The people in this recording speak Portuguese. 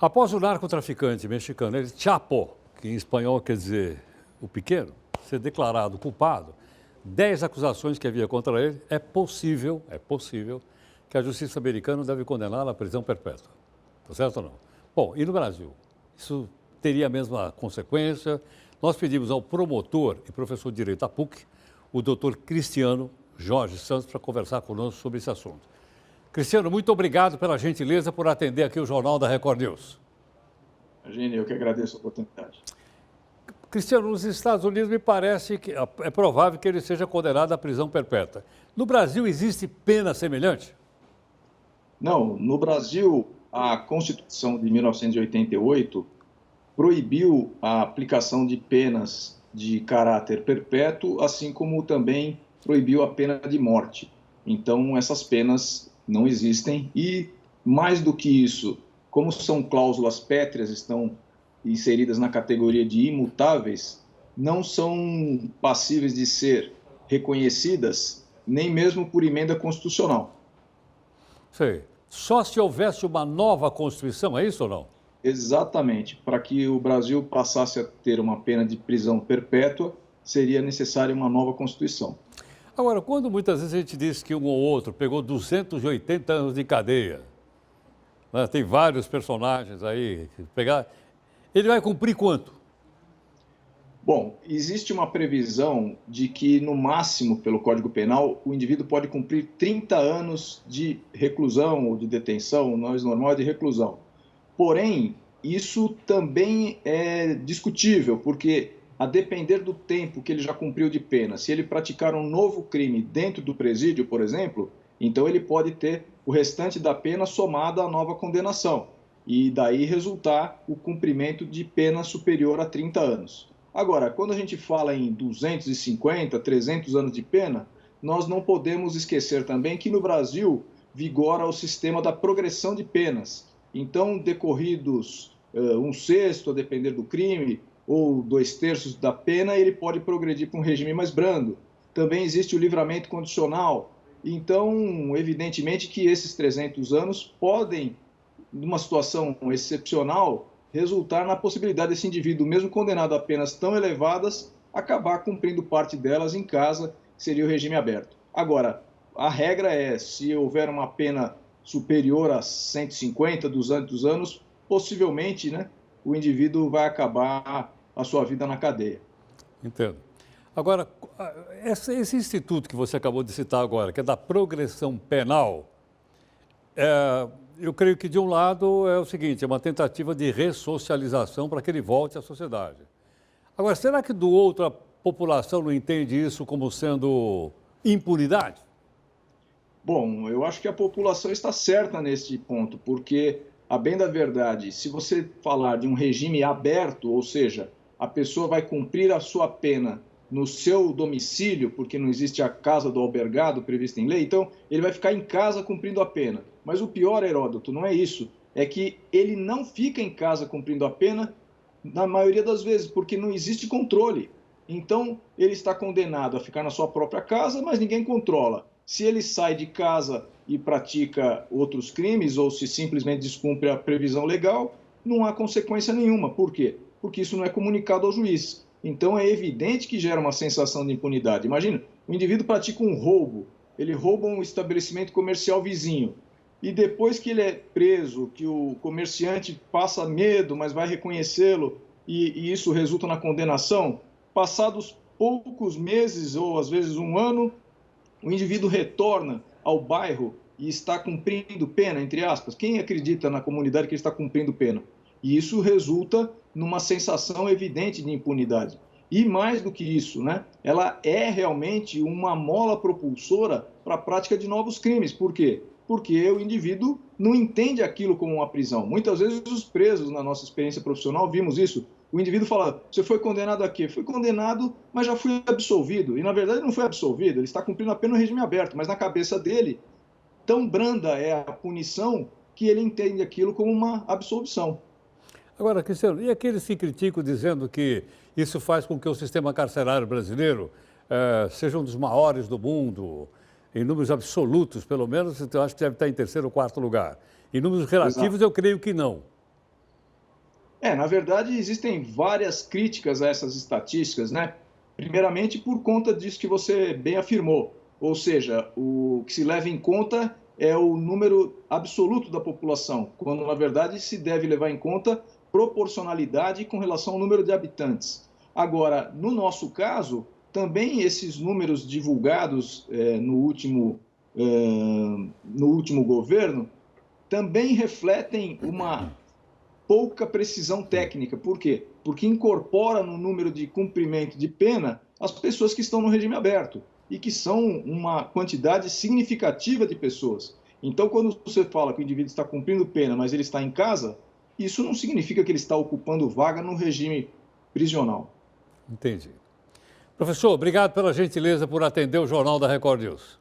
Após o narcotraficante mexicano El Chapo, que em espanhol quer dizer o pequeno, ser declarado culpado, 10 acusações que havia contra ele, é possível que a justiça americana deve condená-lo à prisão perpétua. Tá certo ou não? Bom, e no Brasil? Isso teria a mesma consequência? Nós pedimos ao promotor e professor de Direito da PUC, o doutor Cristiano Jorge Santos, para conversar conosco sobre esse assunto. Cristiano, muito obrigado pela gentileza por atender aqui o Jornal da Record News. Imagine, eu que agradeço a oportunidade. Cristiano, nos Estados Unidos me parece que é provável que ele seja condenado à prisão perpétua. No Brasil existe pena semelhante? Não, no Brasil, a Constituição de 1988 proibiu a aplicação de penas de caráter perpétuo, assim como também proibiu a pena de morte. Então, essas penas não existem e, mais do que isso, como são cláusulas pétreas, estão inseridas na categoria de imutáveis, não são passíveis de ser reconhecidas nem mesmo por emenda constitucional. Sei. Só se houvesse uma nova Constituição, é isso ou não? Exatamente. Para que o Brasil passasse a ter uma pena de prisão perpétua, seria necessária uma nova Constituição. Agora, quando muitas vezes a gente diz que um ou outro pegou 280 anos de cadeia, né, tem vários personagens aí que pegar, ele vai cumprir quanto? Bom, existe uma previsão de que, no máximo, pelo Código Penal, o indivíduo pode cumprir 30 anos de reclusão ou de detenção, nós normal é de reclusão. Porém, isso também é discutível, porque a depender do tempo que ele já cumpriu de pena, se ele praticar um novo crime dentro do presídio, por exemplo, então ele pode ter o restante da pena somado à nova condenação, e daí resultar o cumprimento de pena superior a 30 anos. Agora, quando a gente fala em 250, 300 anos de pena, nós não podemos esquecer também que no Brasil vigora o sistema da progressão de penas. Então, decorridos um sexto, a depender do crime, ou 2/3 da pena, ele pode progredir para um regime mais brando. Também existe o livramento condicional. Então, evidentemente que esses 300 anos podem, numa situação excepcional, resultar na possibilidade desse indivíduo, mesmo condenado a penas tão elevadas, acabar cumprindo parte delas em casa, que seria o regime aberto. Agora, a regra é, se houver uma pena superior a 150, 200 anos, possivelmente, né, o indivíduo vai acabar a sua vida na cadeia. Entendo. Agora, esse instituto que você acabou de citar agora, que é da progressão penal, eu creio que, de um lado, é o seguinte, é uma tentativa de ressocialização para que ele volte à sociedade. Agora, será que do outro a população não entende isso como sendo impunidade? Bom, eu acho que a população está certa nesse ponto, porque, a bem da verdade, se você falar de um regime aberto, ou seja, a pessoa vai cumprir a sua pena no seu domicílio, porque não existe a casa do albergado prevista em lei, então ele vai ficar em casa cumprindo a pena. Mas o pior, Heródoto, não é isso, é que ele não fica em casa cumprindo a pena na maioria das vezes, porque não existe controle. Então, ele está condenado a ficar na sua própria casa, mas ninguém controla. Se ele sai de casa e pratica outros crimes, ou se simplesmente descumpre a previsão legal, não há consequência nenhuma. Por quê? Porque isso não é comunicado ao juiz. Então, é evidente que gera uma sensação de impunidade. Imagina, o indivíduo pratica um roubo, ele rouba um estabelecimento comercial vizinho, e depois que ele é preso, que o comerciante passa medo, mas vai reconhecê-lo, e isso resulta na condenação, passados poucos meses, ou às vezes um ano, o indivíduo retorna ao bairro e está cumprindo pena, entre aspas. Quem acredita na comunidade que ele está cumprindo pena? E isso resulta numa sensação evidente de impunidade. E mais do que isso, né? Ela é realmente uma mola propulsora para a prática de novos crimes. Por quê? Porque o indivíduo não entende aquilo como uma prisão. Muitas vezes os presos, na nossa experiência profissional, vimos isso. O indivíduo fala, você foi condenado a quê? Foi condenado, mas já fui absolvido. E, na verdade, não foi absolvido, ele está cumprindo a pena no regime aberto. Mas, na cabeça dele, tão branda é a punição que ele entende aquilo como uma absolvição. Agora, Cristiano, e aqueles que criticam dizendo que isso faz com que o sistema carcerário brasileiro seja um dos maiores do mundo, em números absolutos, pelo menos, eu acho que deve estar em terceiro ou quarto lugar. Em números relativos, eu creio que não. Na verdade, existem várias críticas a essas estatísticas, né? Primeiramente, por conta disso que você bem afirmou, ou seja, o que se leva em conta é o número absoluto da população, quando na verdade se deve levar em conta proporcionalidade com relação ao número de habitantes. Agora, no nosso caso, também esses números divulgados no último governo também refletem uma pouca precisão técnica. Por quê? Porque incorpora no número de cumprimento de pena as pessoas que estão no regime aberto e que são uma quantidade significativa de pessoas. Então, quando você fala que o indivíduo está cumprindo pena, mas ele está em casa, isso não significa que ele está ocupando vaga no regime prisional. Entendi. Professor, obrigado pela gentileza por atender o Jornal da Record News.